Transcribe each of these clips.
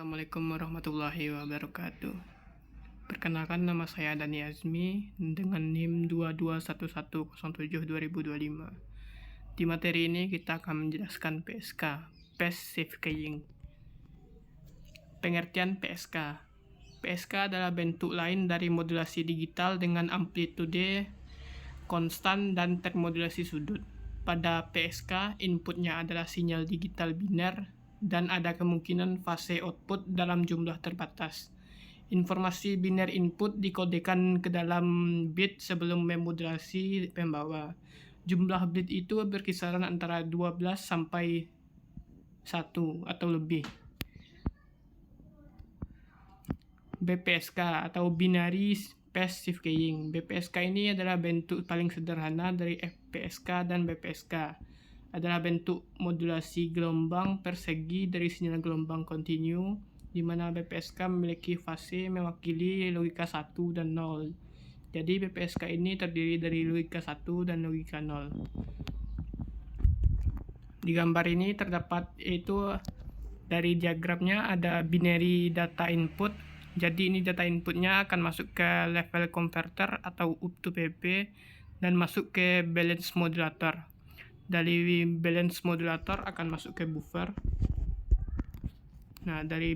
Assalamualaikum warahmatullahi wabarakatuh. Perkenalkan, nama saya Dani Azmi dengan NIM 221107-2025. Di materi ini kita akan menjelaskan PSK, Passive Keying. Pengertian PSK. PSK adalah bentuk lain dari modulasi digital dengan amplitude konstan dan termodulasi sudut. Pada PSK, inputnya adalah sinyal digital biner dan ada kemungkinan fase output dalam jumlah terbatas. Informasi biner input dikodekan ke dalam bit sebelum memodulasi pembawa. Jumlah bit itu berkisaran antara 12 sampai 1 atau lebih. BPSK atau Binary Passive Keying. BPSK ini adalah bentuk paling sederhana dari FPSK dan BPSK. Adalah bentuk modulasi gelombang persegi dari sinyal gelombang kontinu, di mana BPSK memiliki fase mewakili logika 1 dan 0. Jadi BPSK ini terdiri dari logika 1 dan logika 0. Di gambar ini terdapat yaitu dari diagramnya ada binary data input. Jadi ini data inputnya akan masuk ke level converter atau up to PP dan masuk ke balance modulator. Dari balance modulator akan masuk ke buffer. Nah, dari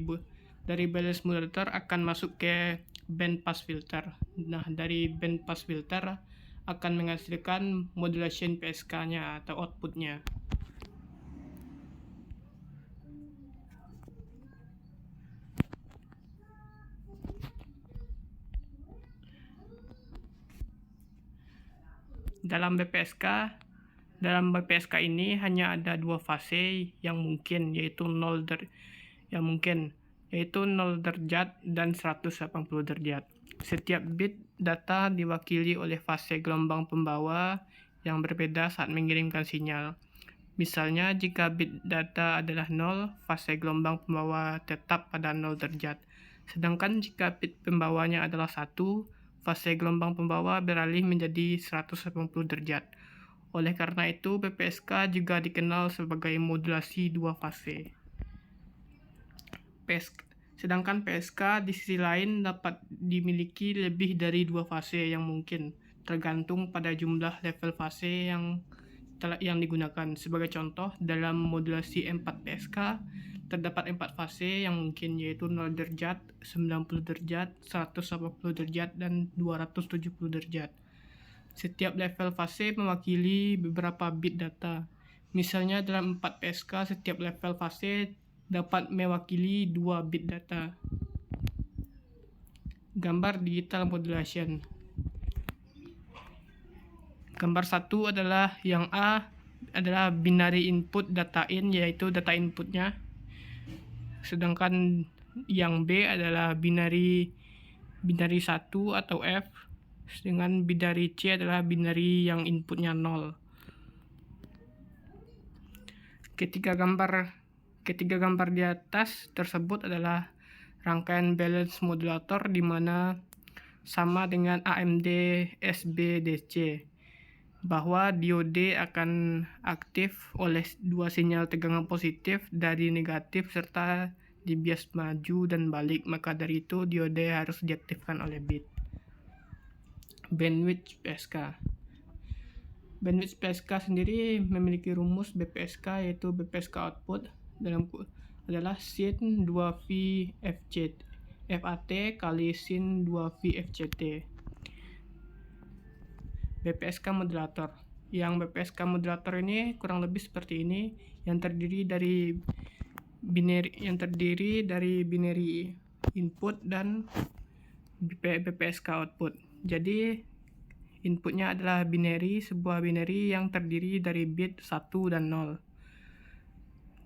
balance modulator akan masuk ke band pass filter. Nah, dari band pass filter akan menghasilkan modulation PSK-nya atau outputnya. Dalam BPSK ini hanya ada dua fase yang mungkin, yaitu 0 derajat dan 180 derajat. Setiap bit data diwakili oleh fase gelombang pembawa yang berbeda saat mengirimkan sinyal. Misalnya, jika bit data adalah 0, fase gelombang pembawa tetap pada 0 derajat. Sedangkan jika bit pembawanya adalah 1, fase gelombang pembawa beralih menjadi 180 derajat. Oleh karena itu, BPSK juga dikenal sebagai modulasi dua fase. Sedangkan PSK di sisi lain dapat dimiliki lebih dari dua fase yang mungkin, tergantung pada jumlah level fase yang digunakan. Sebagai contoh, dalam modulasi 4 PSK terdapat 4 fase yang mungkin, yaitu 0 derajat, 90 derajat, 180 derajat, dan 270 derajat. Setiap level fase mewakili beberapa bit data. Misalnya dalam 4 PSK, setiap level fase dapat mewakili 2 bit data. Gambar digital modulation. Gambar 1 adalah yang A adalah binary input data in, yaitu data inputnya. Sedangkan yang B adalah binary 1 atau F, dengan binary C adalah binary yang inputnya 0. Ketiga gambar di atas tersebut adalah rangkaian balance modulator di mana sama dengan AMD SBDC, bahwa diode akan aktif oleh dua sinyal tegangan positif dari negatif serta dibias maju dan balik, maka dari itu diode harus diaktifkan oleh bit. Bandwidth PSK. Bandwidth PSK sendiri memiliki rumus BPSK, yaitu BPSK output adalah sin 2V FAT kali sin 2V FCT. BPSK modulator. Yang BPSK modulator ini kurang lebih seperti ini, yang terdiri dari binary input dan BPSK output. Jadi inputnya adalah sebuah binary yang terdiri dari bit 1 dan 0.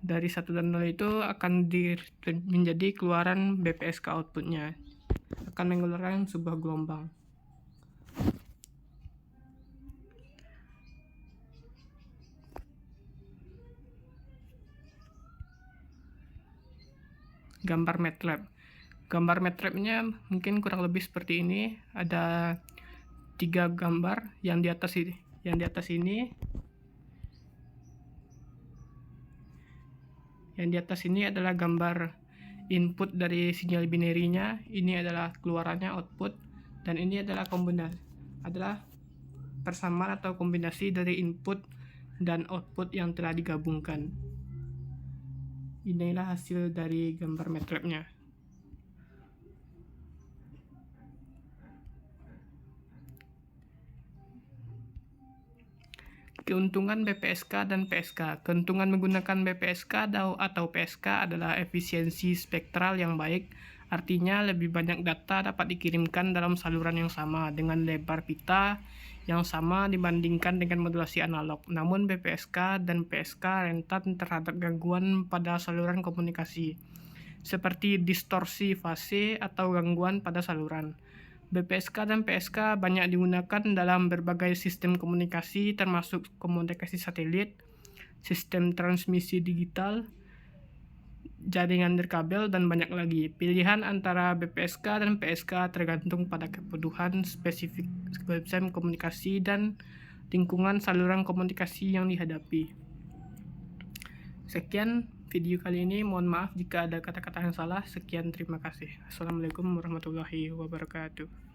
Dari 1 dan 0 itu akan menjadi keluaran BPSK outputnya, akan mengeluarkan sebuah gelombang. Gambar MATLAB. Gambar MATLAB-nya mungkin kurang lebih seperti ini. Ada 3 gambar yang di atas ini. Yang di atas ini adalah gambar input dari sinyal binarinya, ini adalah keluarannya output, dan ini adalah persamaan atau kombinasi dari input dan output yang telah digabungkan. Inilah hasil dari gambar MATLAB-nya. Keuntungan BPSK dan PSK. Keuntungan menggunakan BPSK atau PSK adalah efisiensi spektral yang baik, artinya lebih banyak data dapat dikirimkan dalam saluran yang sama dengan lebar pita yang sama dibandingkan dengan modulasi analog. Namun BPSK dan PSK rentan terhadap gangguan pada saluran komunikasi, seperti distorsi fase atau gangguan pada saluran. BPSK dan PSK banyak digunakan dalam berbagai sistem komunikasi, termasuk komunikasi satelit, sistem transmisi digital, jaringan nirkabel, dan banyak lagi. Pilihan antara BPSK dan PSK tergantung pada kebutuhan spesifik sistem komunikasi dan lingkungan saluran komunikasi yang dihadapi. Sekian video kali ini, mohon maaf jika ada kata-kata yang salah. Sekian, terima kasih. Assalamualaikum warahmatullahi wabarakatuh.